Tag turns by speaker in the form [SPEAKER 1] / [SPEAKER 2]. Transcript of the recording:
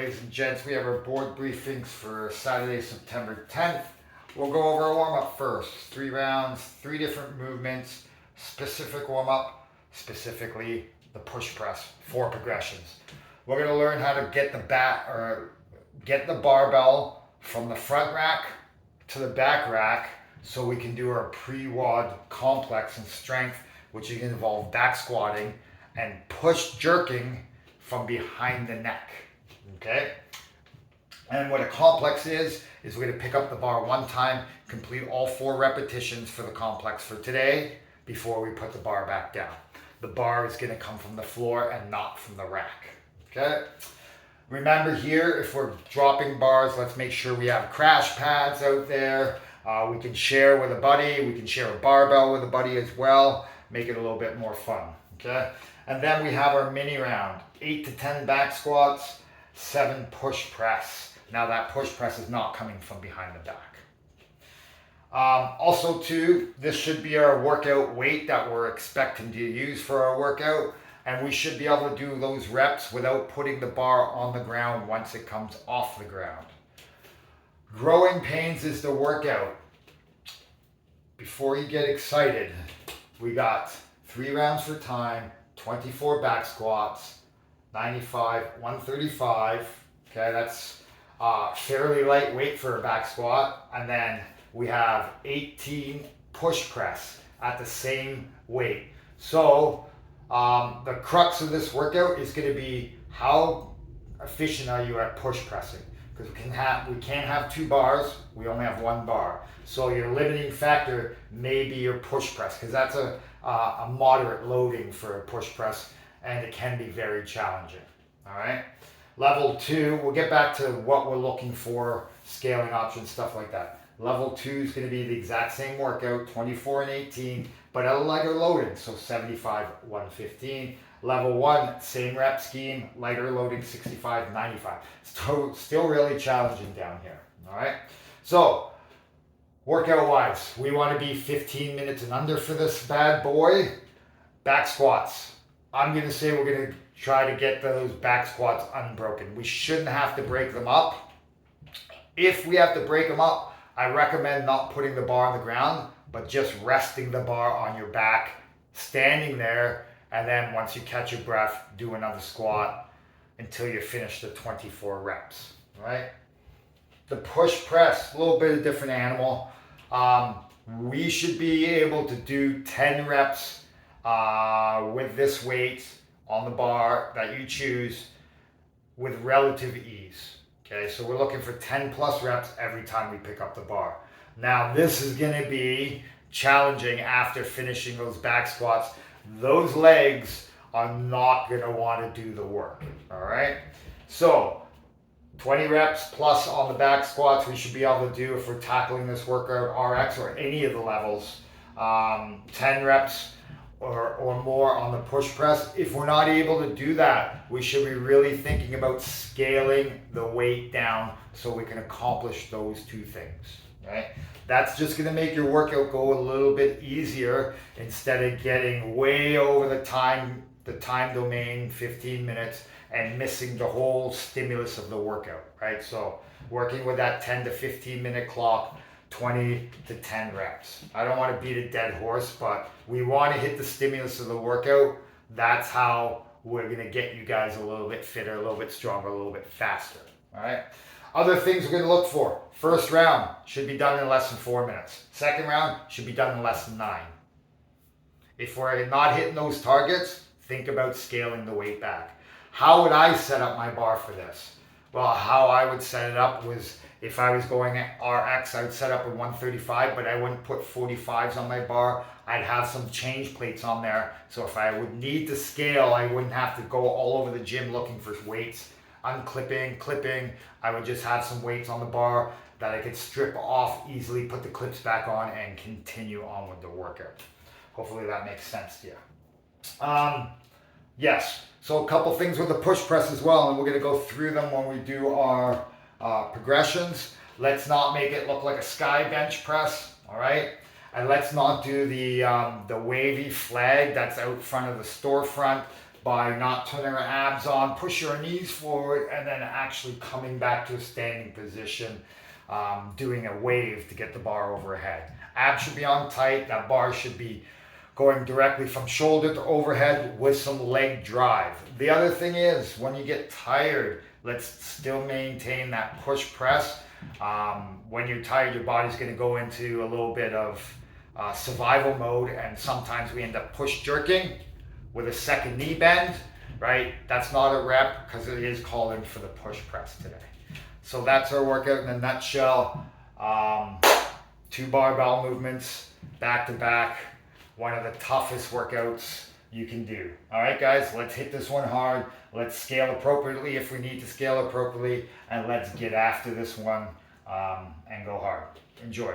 [SPEAKER 1] ladies and gents, we have our board briefings for Saturday, September 10th. We'll go over a warm-up first. 3 rounds, 3 different movements, specific warm-up, specifically the push press, 4 progressions. We're going to learn how to get the barbell from the front rack to the back rack so we can do our pre-WOD complex and strength, which is going to involve back squatting and push jerking from behind the neck, okay? And what a complex is we're gonna pick up the bar one time, complete all 4 repetitions for the complex for today before we put the bar back down. The bar is gonna come from the floor and not from the rack, okay? Remember here, if we're dropping bars, let's make sure we have crash pads out there. We can share with a buddy, we can share a barbell with a buddy as well, make it a little bit more fun, okay? And then we have our mini round, 8 to 10 back squats, 7 push press. Now that push press is not coming from behind the back. Also too, this should be our workout weight that we're expecting to use for our workout. And we should be able to do those reps without putting the bar on the ground once it comes off the ground. Growing pains is the workout. Before you get excited, we got 3 rounds for time, 24 back squats, 95, 135. Okay, that's fairly lightweight for a back squat. And then we have 18 push press at the same weight. So the crux of this workout is going to be how efficient are you at push pressing? Because we can't have 2 bars, we only have 1 bar. So your limiting factor may be your push press, because that's a moderate loading for a push press, and it can be very challenging. All right. Level 2, we'll get back to what we're looking for, scaling options, stuff like that. Level 2 is going to be the exact same workout, 24 and 18, but at a lighter loading, so 75, 115. Level 1, same rep scheme, lighter loading, 65, 95. Still really challenging down here. All right. So workout wise, we want to be 15 minutes and under for this bad boy. Back squats. I'm going to say we're going to try to get those back squats unbroken. We shouldn't have to break them up. If we have to break them up, I recommend not putting the bar on the ground, but just resting the bar on your back, standing there, and then once you catch your breath, do another squat until you finish the 24 reps, right? The push press, a little bit of a different animal. We should be able to do 10 reps with this weight on the bar that you choose with relative ease. Okay, so we're looking for 10 plus reps every time we pick up the bar. Now this is going to be challenging after finishing those back squats. Those legs are not going to want to do the work. All right, so 20 reps plus on the back squats we should be able to do if we're tackling this workout RX or any of the levels. 10 reps or more on the push press. If we're not able to do that, we should be really thinking about scaling the weight down so we can accomplish those 2 things, right? That's just going to make your workout go a little bit easier instead of getting way over the time domain, 15 minutes, and missing the whole stimulus of the workout, right? So working with that 10 to 15 minute clock, 20 to 10 reps. I don't want to beat a dead horse, but we want to hit the stimulus of the workout. That's how we're going to get you guys a little bit fitter, a little bit stronger, a little bit faster, all right? Other things we're going to look for. First round should be done in less than 4 minutes. Second round should be done in less than 9. If we're not hitting those targets, think about scaling the weight back. How would I set up my bar for this? Well, how I would set it up was if I was going at RX, I would set up with 135, but I wouldn't put 45s on my bar. I'd have some change plates on there. So if I would need to scale, I wouldn't have to go all over the gym looking for weights. Unclipping, clipping. I would just have some weights on the bar that I could strip off easily, put the clips back on, and continue on with the workout. Hopefully that makes sense to you. Yes, so a couple things with the push press as well, and we're going to go through them when we do our progressions. Let's not make it look like a sky bench press, all right? And let's not do the wavy flag that's out front of the storefront. by not turning our abs on, push your knees forward, and then actually coming back to a standing position, doing a wave to get the bar overhead. Abs should be on tight, that bar should be going directly from shoulder to overhead with some leg drive. The other thing is, when you get tired, let's still maintain that push press. When you're tired, your body's going to go into a little bit of survival mode, and sometimes we end up push jerking with a second knee bend, right? That's not a rep because it is calling for the push press today. So that's our workout in a nutshell. 2 barbell movements back to back. One of the toughest workouts you can do. All right, guys, let's hit this one hard. Let's scale appropriately if we need to scale appropriately, and let's get after this one and go hard. Enjoy.